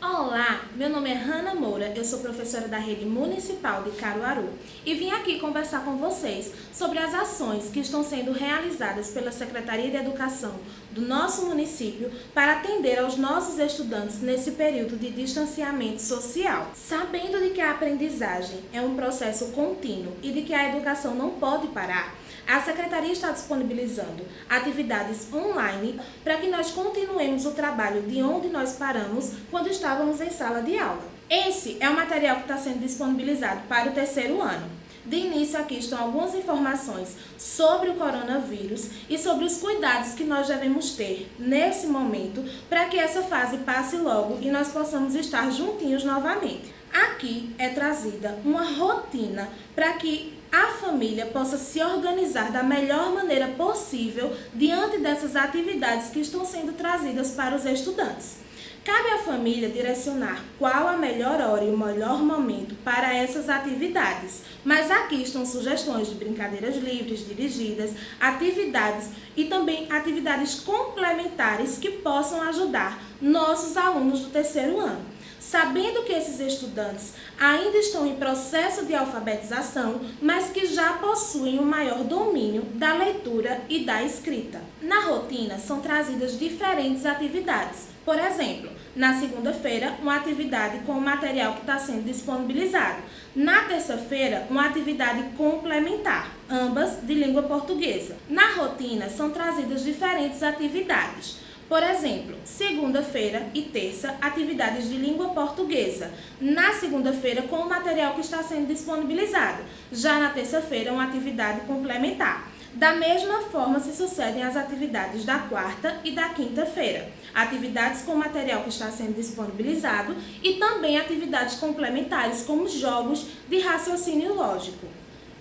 Olá, meu nome é Hanna Moura, eu sou professora da Rede Municipal de Caruaru e vim aqui conversar com vocês sobre as ações que estão sendo realizadas pela Secretaria de Educação do nosso município para atender aos nossos estudantes nesse período de distanciamento social. Sabendo de que a aprendizagem é um processo contínuo e de que a educação não pode parar, a Secretaria está disponibilizando atividades online para que nós continuemos o trabalho de onde nós paramos quando estávamos em sala de aula. Esse é o material que está sendo disponibilizado para o terceiro ano. De início, aqui estão algumas informações sobre o coronavírus e sobre os cuidados que nós devemos ter nesse momento para que essa fase passe logo e nós possamos estar juntinhos novamente. Aqui é trazida uma rotina para que a família possa se organizar da melhor maneira possível diante dessas atividades que estão sendo trazidas para os estudantes. Cabe à família direcionar qual a melhor hora e o melhor momento para essas atividades, mas aqui estão sugestões de brincadeiras livres, dirigidas, atividades e também atividades complementares que possam ajudar nossos alunos do terceiro ano. Sabendo que esses estudantes ainda estão em processo de alfabetização, mas que já possuem um maior domínio da leitura e da escrita. Na rotina são trazidas diferentes atividades. Por exemplo, na segunda-feira, uma atividade com o material que está sendo disponibilizado. Na terça-feira, uma atividade complementar, ambas de língua portuguesa. Na rotina são trazidas diferentes atividades. Por exemplo, segunda-feira e terça, atividades de língua portuguesa. Na segunda-feira, com o material que está sendo disponibilizado. Já na terça-feira, uma atividade complementar. Da mesma forma se sucedem as atividades da quarta e da quinta-feira. Atividades com o material que está sendo disponibilizado e também atividades complementares, como jogos de raciocínio lógico.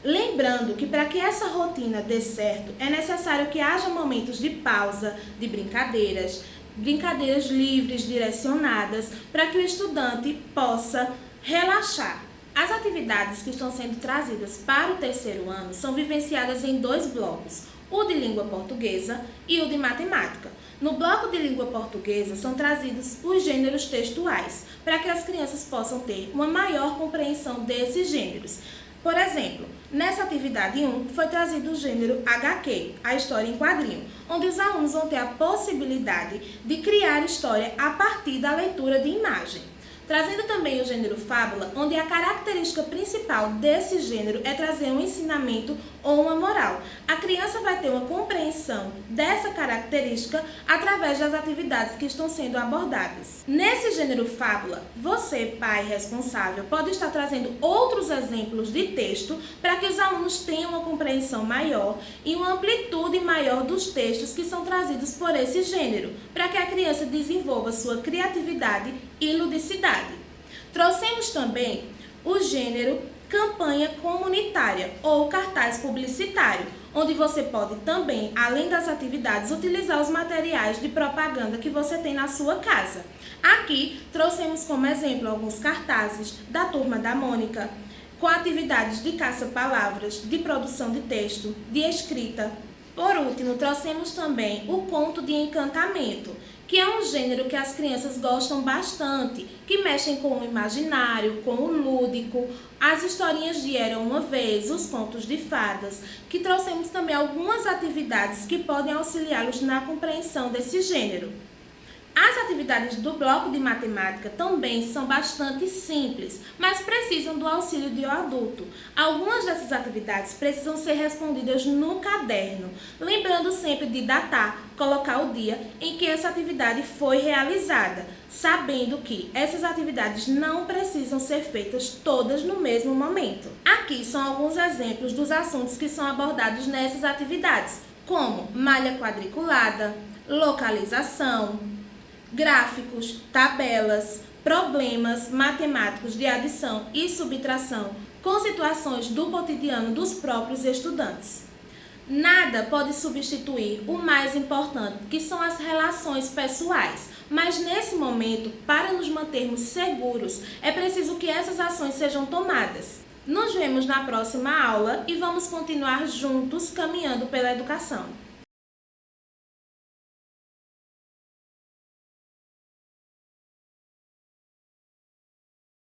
Lembrando que para que essa rotina dê certo, é necessário que haja momentos de pausa, de brincadeiras livres, direcionadas, para que o estudante possa relaxar. As atividades que estão sendo trazidas para o terceiro ano são vivenciadas em dois blocos, o de língua portuguesa e o de matemática. No bloco de língua portuguesa são trazidos os gêneros textuais, para que as crianças possam ter uma maior compreensão desses gêneros. Por exemplo, nessa atividade 1 foi trazido o gênero HQ, a história em quadrinho, onde os alunos vão ter a possibilidade de criar história a partir da leitura de imagem. Trazendo também o gênero fábula, onde a característica principal desse gênero é trazer um ensinamento ou uma moral. A criança vai ter uma compreensão dessa característica através das atividades que estão sendo abordadas. Nesse gênero fábula, você, pai responsável, pode estar trazendo outros exemplos de texto para que os alunos tenham uma compreensão maior e uma amplitude maior dos textos que são trazidos por esse gênero, para que a criança desenvolva sua criatividade e ludicidade. Trouxemos também o gênero campanha comunitária ou cartaz publicitário, onde você pode também, além das atividades, utilizar os materiais de propaganda que você tem na sua casa. Aqui trouxemos como exemplo alguns cartazes da Turma da Mônica, com atividades de caça-palavras, de produção de texto, de escrita. Por último, trouxemos também o conto de encantamento, que é um gênero que as crianças gostam bastante, que mexem com o imaginário, com o lúdico, as historinhas de Era Uma Vez, os contos de fadas, que trouxemos também algumas atividades que podem auxiliá-los na compreensão desse gênero. As atividades do bloco de matemática também são bastante simples, mas precisam do auxílio de um adulto. Algumas dessas atividades precisam ser respondidas no caderno, lembrando sempre de datar, colocar o dia em que essa atividade foi realizada, sabendo que essas atividades não precisam ser feitas todas no mesmo momento. Aqui são alguns exemplos dos assuntos que são abordados nessas atividades, como malha quadriculada, localização, gráficos, tabelas, problemas matemáticos de adição e subtração com situações do cotidiano dos próprios estudantes. Nada pode substituir o mais importante, que são as relações pessoais, mas nesse momento, para nos mantermos seguros, é preciso que essas ações sejam tomadas. Nos vemos na próxima aula e vamos continuar juntos caminhando pela educação.